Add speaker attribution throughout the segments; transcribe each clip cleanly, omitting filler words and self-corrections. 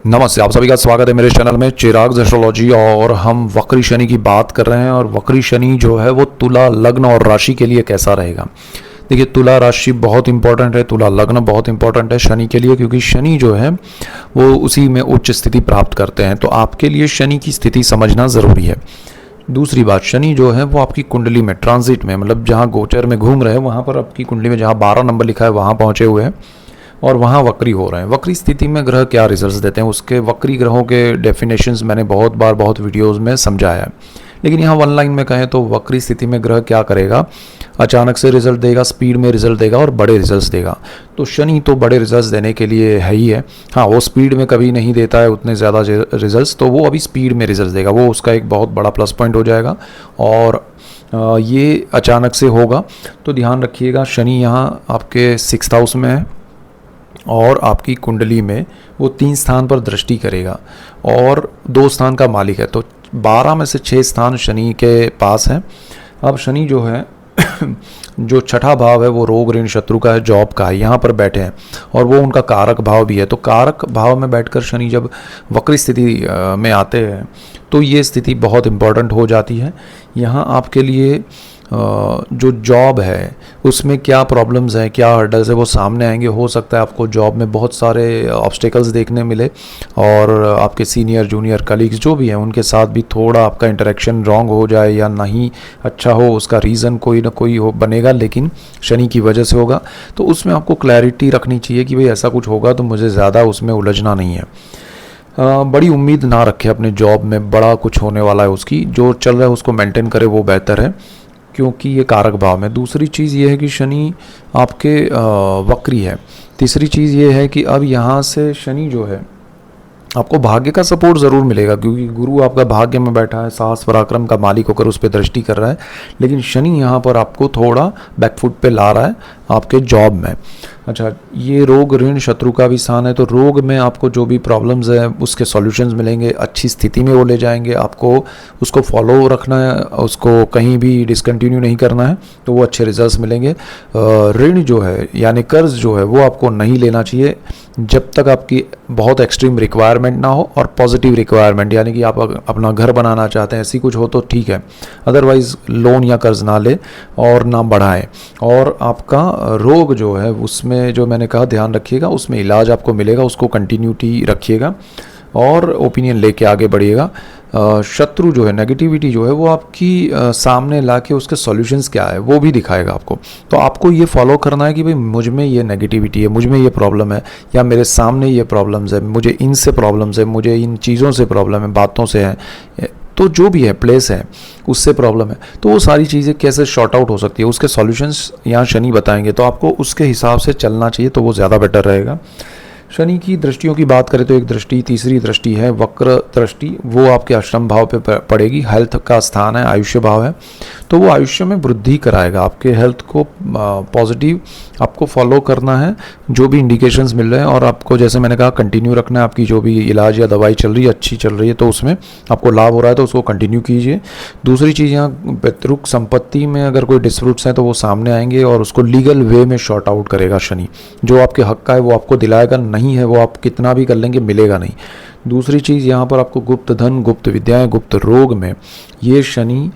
Speaker 1: नमस्ते, आप सभी का स्वागत है मेरे चैनल में चिराग एस्ट्रोलॉजी। और हम वक्री शनि की बात कर रहे हैं। और वक्री शनि जो है वो तुला लग्न और राशि के लिए कैसा रहेगा। देखिए, तुला राशि बहुत इंपॉर्टेंट है, तुला लग्न बहुत इंपॉर्टेंट है शनि के लिए, क्योंकि शनि जो है वो उसी में उच्च स्थिति प्राप्त करते हैं। तो आपके लिए शनि की स्थिति समझना ज़रूरी है। दूसरी बात, शनि जो है वो आपकी कुंडली में ट्रांजिट में, मतलब जहाँ गोचर में घूम रहे हैं वहाँ पर आपकी कुंडली में जहाँ 12 नंबर लिखा है वहाँ पहुँचे हुए हैं और वहाँ वक्री हो रहे हैं। वक्री स्थिति में ग्रह क्या रिजल्ट्स देते हैं, उसके वक्री ग्रहों के डेफिनेशंस मैंने बहुत बार बहुत वीडियोस में समझाया है। लेकिन यहाँ वन लाइन में कहें तो वक्री स्थिति में ग्रह क्या करेगा, अचानक से रिजल्ट देगा, स्पीड में रिजल्ट देगा और बड़े रिजल्ट्स देगा। तो शनि तो बड़े रिजल्ट्स देने के लिए है ही है। हाँ, वो स्पीड में कभी नहीं देता है उतने ज़्यादा रिजल्ट्स, तो वो अभी स्पीड में रिजल्ट्स देगा, वो उसका एक बहुत बड़ा प्लस पॉइंट हो जाएगा। और ये अचानक से होगा, तो ध्यान रखिएगा। शनि यहाँ आपके 6th हाउस में है और आपकी कुंडली में वो 3 स्थान पर दृष्टि करेगा और 2 स्थान का मालिक है। तो 12 में से 6 स्थान शनि के पास है। अब शनि जो है जो 6ठा भाव है वो रोग ऋण शत्रु का है, जॉब का है, यहाँ पर बैठे हैं और वो उनका कारक भाव भी है। तो कारक भाव में बैठकर शनि जब वक्री स्थिति में आते हैं तो ये स्थिति बहुत इम्पॉर्टेंट हो जाती है। यहाँ आपके लिए जो जॉब है उसमें क्या प्रॉब्लम्स हैं, क्या हर्डल्स है, वो सामने आएंगे। हो सकता है आपको जॉब में बहुत सारे ऑब्स्टेकल्स देखने मिले और आपके सीनियर जूनियर कलीग्स जो भी हैं उनके साथ भी थोड़ा आपका इंटरेक्शन रॉन्ग हो जाए या नहीं अच्छा हो, उसका रीज़न कोई ना कोई हो बनेगा, लेकिन शनि की वजह से होगा। तो उसमें आपको क्लैरिटी रखनी चाहिए कि भाई ऐसा कुछ होगा तो मुझे ज़्यादा उसमें उलझना नहीं है। बड़ी उम्मीद ना रखें अपने जॉब में, बड़ा कुछ होने वाला है उसकी, जो चल रहा है उसको मेंटेन करे वो बेहतर है, क्योंकि ये कारक भाव में। दूसरी चीज़ ये है कि शनि आपके वक्री है। तीसरी चीज़ ये है कि अब यहाँ से शनि जो है आपको भाग्य का सपोर्ट ज़रूर मिलेगा, क्योंकि गुरु आपका भाग्य में बैठा है, साहस पराक्रम का मालिक होकर उस पर दृष्टि कर रहा है। लेकिन शनि यहाँ पर आपको थोड़ा बैकफुट पे ला रहा है आपके जॉब में। अच्छा, ये रोग ऋण शत्रु का भी स्थान है, तो रोग में आपको जो भी प्रॉब्लम्स है उसके सॉल्यूशंस मिलेंगे, अच्छी स्थिति में वो ले जाएंगे आपको। उसको फॉलो रखना है, उसको कहीं भी डिसकंटिन्यू नहीं करना है, तो वो अच्छे रिजल्ट्स मिलेंगे। ऋण जो है यानी कर्ज जो है वो आपको नहीं लेना चाहिए जब तक आपकी बहुत एक्सट्रीम रिक्वायरमेंट ना हो और पॉजिटिव रिक्वायरमेंट, यानी कि आप अपना घर बनाना चाहते हैं, ऐसी कुछ हो तो ठीक है। अदरवाइज़ लोन या कर्ज ना ले और ना बढ़ाएं। और आपका रोग जो है उसमें जो मैंने कहा ध्यान रखिएगा, उसमें इलाज आपको मिलेगा, उसको कंटिन्यूटी रखिएगा और ओपिनियन लेके आगे बढ़िएगा। शत्रु जो है, नेगेटिविटी जो है वो आपकी सामने लाके उसके सॉल्यूशंस क्या है वो भी दिखाएगा आपको। तो आपको ये फॉलो करना है कि भाई मुझ में ये नेगेटिविटी है, मुझ में ये प्रॉब्लम है, या मेरे सामने ये प्रॉब्लम्स है, मुझे इनसे प्रॉब्लम्स है, मुझे इन चीज़ों से प्रॉब्लम है, बातों से है, तो जो भी है प्लेस है उससे प्रॉब्लम है। तो वो सारी चीज़ें कैसे शॉर्ट आउट हो सकती है उसके सॉल्यूशंस यहाँ शनि बताएंगे, तो आपको उसके हिसाब से चलना चाहिए, तो वो ज़्यादा बेटर रहेगा। शनि की दृष्टियों की बात करें तो एक दृष्टि, तीसरी दृष्टि है वक्र दृष्टि, वो आपके अष्टम भाव पे पड़ेगी। हेल्थ का स्थान है, आयुष्य भाव है, तो वो आयुष्य में वृद्धि कराएगा। आपके हेल्थ को पॉजिटिव आपको फॉलो करना है, जो भी इंडिकेशंस मिल रहे हैं, और आपको जैसे मैंने कहा कंटिन्यू रखना है। आपकी जो भी इलाज या दवाई चल रही है अच्छी चल रही है तो उसमें आपको लाभ हो रहा है तो उसको कंटिन्यू कीजिए। दूसरी चीज़, यहाँ पैतृक संपत्ति में अगर कोई डिस्प्यूट्स हैं तो वो सामने आएंगे और उसको लीगल वे में शॉर्ट आउट करेगा शनि। जो आपके हक का है वो आपको दिलाएगा, नहीं है वो आप कितना भी कर लेंगे मिलेगा नहीं। दूसरी चीज़, यहाँ पर आपको गुप्त धन, गुप्त विद्याएं, गुप्त रोग में ये शनि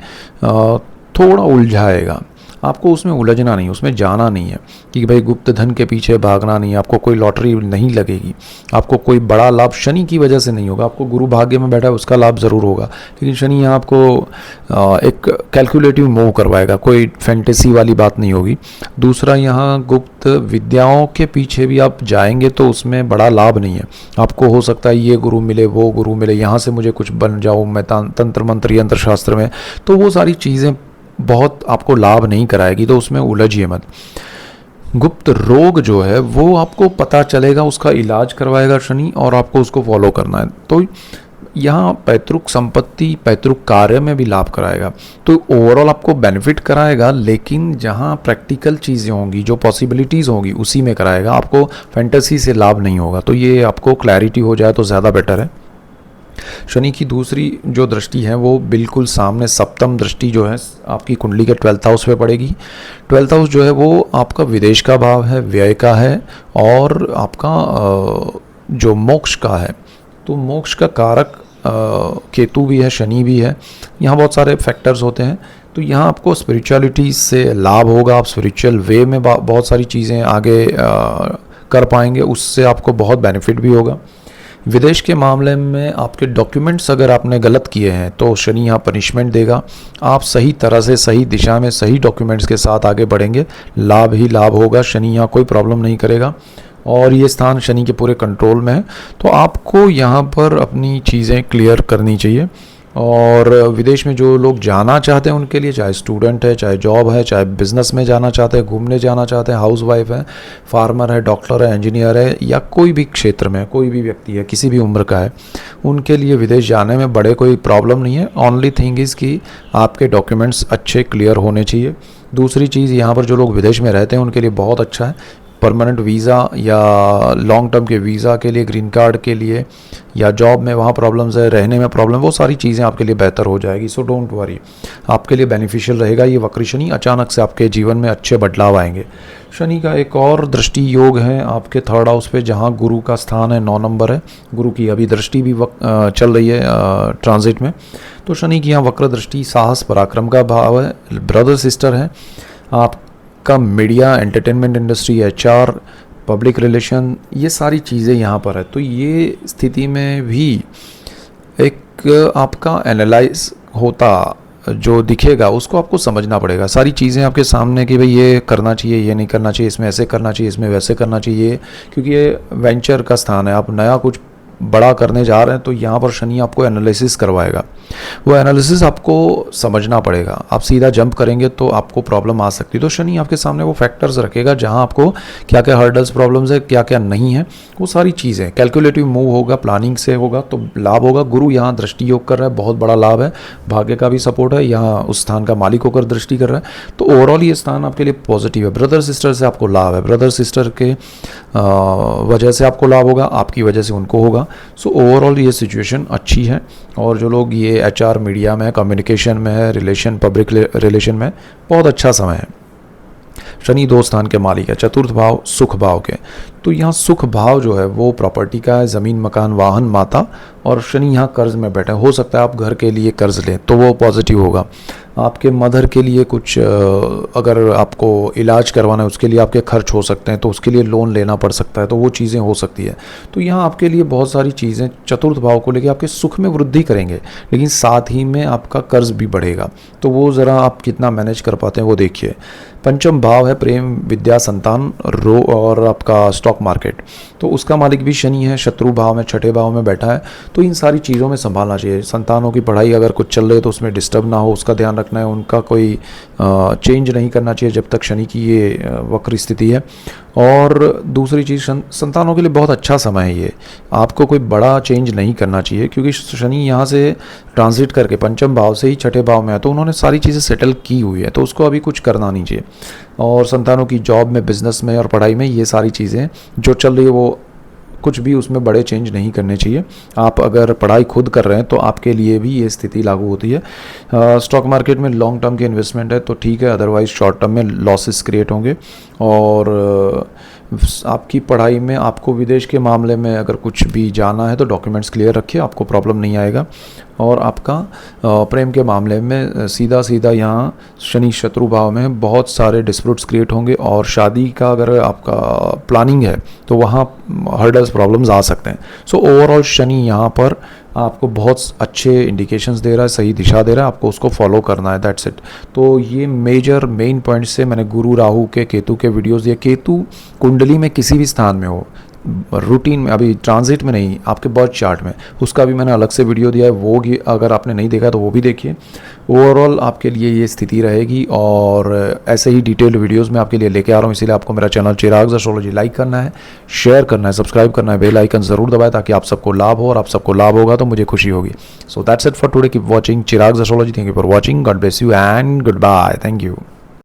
Speaker 1: थोड़ा उलझाएगा। आपको उसमें उलझना नहीं, उसमें जाना नहीं है कि भाई गुप्त धन के पीछे भागना नहीं है। आपको कोई लॉटरी नहीं लगेगी, आपको कोई बड़ा लाभ शनि की वजह से नहीं होगा। आपको गुरु भाग्य में बैठा है उसका लाभ ज़रूर होगा, लेकिन शनि यहाँ आपको एक कैलकुलेटिव मूव करवाएगा, कोई फैंटेसी वाली बात नहीं होगी। दूसरा, यहाँ गुप्त विद्याओं के पीछे भी आप जाएंगे तो उसमें बड़ा लाभ नहीं है। आपको हो सकता है ये गुरु मिले, वो गुरु मिले, यहाँ से मुझे कुछ बन जाऊँ मैं तंत्र मंत्र यंत्र शास्त्र में, तो वो सारी चीज़ें बहुत आपको लाभ नहीं कराएगी, तो उसमें उलझिए मत। गुप्त रोग जो है वो आपको पता चलेगा, उसका इलाज करवाएगा शनि और आपको उसको फॉलो करना है। तो यहाँ पैतृक संपत्ति, पैतृक कार्य में भी लाभ कराएगा, तो ओवरऑल आपको बेनिफिट कराएगा। लेकिन जहाँ प्रैक्टिकल चीज़ें होंगी, जो पॉसिबिलिटीज़ होंगी उसी में कराएगा, आपको फैंटेसी से लाभ नहीं होगा। तो ये आपको क्लैरिटी हो जाए तो ज़्यादा बेटर है। शनि की दूसरी जो दृष्टि है वो बिल्कुल सामने, सप्तम दृष्टि जो है आपकी कुंडली के 12th हाउस पे पड़ेगी। 12th हाउस जो है वो आपका विदेश का भाव है, व्यय का है और आपका जो मोक्ष का है, तो मोक्ष का कारक केतु भी है, शनि भी है, यहाँ बहुत सारे फैक्टर्स होते हैं। तो यहाँ आपको स्पिरिचुअलिटी से लाभ होगा, आप स्पिरिचुअल वे में बहुत सारी चीज़ें आगे कर पाएंगे, उससे आपको बहुत बेनिफिट भी होगा। विदेश के मामले में आपके डॉक्यूमेंट्स अगर आपने गलत किए हैं तो शनि यहाँ पनिशमेंट देगा। आप सही तरह से सही दिशा में सही डॉक्यूमेंट्स के साथ आगे बढ़ेंगे, लाभ ही लाभ होगा, शनि यहाँ कोई प्रॉब्लम नहीं करेगा। और ये स्थान शनि के पूरे कंट्रोल में है, तो आपको यहाँ पर अपनी चीज़ें क्लियर करनी चाहिए। और विदेश में जो लोग जाना चाहते हैं उनके लिए, चाहे स्टूडेंट है, चाहे जॉब है, चाहे बिजनेस में जाना चाहते हैं, घूमने जाना चाहते हैं, हाउसवाइफ है, फार्मर है, डॉक्टर है, इंजीनियर है, या कोई भी क्षेत्र में कोई भी व्यक्ति है, किसी भी उम्र का है, उनके लिए विदेश जाने में बड़े कोई प्रॉब्लम नहीं है। ओनली थिंग इज़ कि आपके डॉक्यूमेंट्स अच्छे क्लियर होने चाहिए। दूसरी चीज़, यहाँ पर जो लोग विदेश में रहते हैं उनके लिए बहुत अच्छा है, परमानेंट वीज़ा या लॉन्ग टर्म के वीज़ा के लिए, ग्रीन कार्ड के लिए, या जॉब में वहाँ प्रॉब्लम्स है, रहने में प्रॉब्लम, वो सारी चीज़ें आपके लिए बेहतर हो जाएगी। सो डोंट वरी, आपके लिए बेनिफिशियल रहेगा ये वक्री शनि। अचानक से आपके जीवन में अच्छे बदलाव आएंगे। शनि का एक और दृष्टि योग है आपके 3rd हाउस पे, जहाँ गुरु का स्थान है, 9 नंबर है। गुरु की अभी दृष्टि भी चल रही है ट्रांजिट में। तो शनि की यहाँ वक्र दृष्टि साहस पराक्रम का भाव है, ब्रदर सिस्टर है आप का media, entertainment industry, HR, public relation, ये सारी चीज़ें यहाँ पर है। तो ये स्थिति में भी एक आपका एनालाइज होता जो दिखेगा उसको आपको समझना पड़ेगा। सारी चीज़ें आपके सामने कि भाई ये करना चाहिए, ये नहीं करना चाहिए, इसमें ऐसे करना चाहिए, इसमें वैसे करना चाहिए, क्योंकि ये वेंचर का स्थान है, आप नया कुछ बड़ा करने जा रहे हैं। तो यहाँ पर शनि आपको एनालिसिस करवाएगा, वो एनालिसिस आपको समझना पड़ेगा। आप सीधा जंप करेंगे तो आपको प्रॉब्लम आ सकती है। तो शनि आपके सामने वो फैक्टर्स रखेगा जहाँ आपको क्या क्या हर्डल्स, प्रॉब्लम्स है, क्या क्या नहीं है, वो सारी चीज़ें कैलकुलेटिव मूव होगा, प्लानिंग से होगा तो लाभ होगा। गुरु यहाँ दृष्टि योग कर रहा है, बहुत बड़ा लाभ है, भाग्य का भी सपोर्ट है, यहाँ उस स्थान का मालिक होकर दृष्टि कर रहा है। तो ओवरऑल ये स्थान आपके लिए पॉजिटिव है। ब्रदर सिस्टर से आपको लाभ है, ब्रदर सिस्टर के वजह से आपको लाभ होगा, आपकी वजह से उनको होगा। सो ओवरऑल ये सिचुएशन अच्छी है। और जो लोग ये HR, मीडिया में, कम्युनिकेशन में है, रिलेशन, पब्लिक रिलेशन में, बहुत अच्छा समय है। शनि 2 स्थान के मालिक है, 4th भाव सुख भाव के। तो यहाँ सुख भाव जो है वो प्रॉपर्टी का है, ज़मीन, मकान, वाहन, माता। और शनि यहाँ कर्ज में बैठा है, हो सकता है आप घर के लिए कर्ज लें तो वो पॉजिटिव होगा। आपके मदर के लिए कुछ अगर आपको इलाज करवाना है, उसके लिए आपके खर्च हो सकते हैं, तो उसके लिए लोन लेना पड़ सकता है, तो वो चीज़ें हो सकती है। तो यहाँ आपके लिए बहुत सारी चीज़ें 4th भाव को लेकर आपके सुख में वृद्धि करेंगे, लेकिन साथ ही में आपका कर्ज भी बढ़ेगा। तो वो ज़रा आप कितना मैनेज कर पाते हैं वो देखिए। 5th भाव है प्रेम, विद्या, संतान, और आपका स्टॉक मार्केट। तो उसका मालिक भी शनि है, शत्रु भाव में, 6ठे भाव में बैठा है। तो इन सारी चीज़ों में संभालना चाहिए। संतानों की पढ़ाई अगर कुछ चल रही है तो उसमें डिस्टर्ब ना हो, उसका ध्यान रखना है। उनका कोई चेंज नहीं करना चाहिए जब तक शनि की ये वक्र स्थिति है। और दूसरी चीज़, संतानों के लिए बहुत अच्छा समय है ये, आपको कोई बड़ा चेंज नहीं करना चाहिए, क्योंकि शनि यहाँ से ट्रांजिट करके 5th भाव से ही 6ठे भाव में है, तो उन्होंने सारी चीज़ें सेटल की हुई है, तो उसको अभी कुछ करना नहीं चाहिए। और संतानों की जॉब में, बिजनेस में और पढ़ाई में ये सारी चीज़ें जो चल रही है वो कुछ भी उसमें बड़े चेंज नहीं करने चाहिए। आप अगर पढ़ाई खुद कर रहे हैं तो आपके लिए भी ये स्थिति लागू होती है। स्टॉक मार्केट में लॉन्ग टर्म की इन्वेस्टमेंट है तो ठीक है, अदरवाइज शॉर्ट टर्म में लॉसेस क्रिएट होंगे। और आपकी पढ़ाई में, आपको विदेश के मामले में अगर कुछ भी जाना है तो डॉक्यूमेंट्स क्लियर रखिए, आपको प्रॉब्लम नहीं आएगा। और आपका प्रेम के मामले में सीधा सीधा यहाँ शनि शत्रु भाव में बहुत सारे डिस्प्यूट्स क्रिएट होंगे। और शादी का अगर आपका प्लानिंग है तो वहाँ हर्डल्स, प्रॉब्लम्स आ सकते हैं। सो ओवरऑल शनि यहाँ पर आपको बहुत अच्छे इंडिकेशंस दे रहा है, सही दिशा दे रहा है, आपको उसको फॉलो करना है, दैट्स इट। तो ये मेजर मेन पॉइंट से मैंने गुरु, राहु के, केतु के वीडियोस दिए। केतु कुंडली में किसी भी स्थान में हो, रूटीन में, अभी ट्रांजिट में नहीं, आपके बर्थ चार्ट में, उसका भी मैंने अलग से वीडियो दिया है, वो अगर आपने नहीं देखा तो वो भी देखिए। ओवरऑल आपके लिए ये स्थिति रहेगी। और ऐसे ही डिटेल्ड वीडियोस मैं आपके लिए लेके आ रहा हूँ, इसीलिए आपको मेरा चैनल चिराग्स एस्ट्रोलॉजी लाइक करना है, शेयर करना है, सब्सक्राइब करना है, बेल आइकन ज़रूर दबाएं ताकि आप सबको लाभ हो, और आप सबको लाभ होगा तो मुझे खुशी होगी। So that's it for today, keep watching Chirag's astrology. Thank you for watching, god bless you and goodbye, thank you.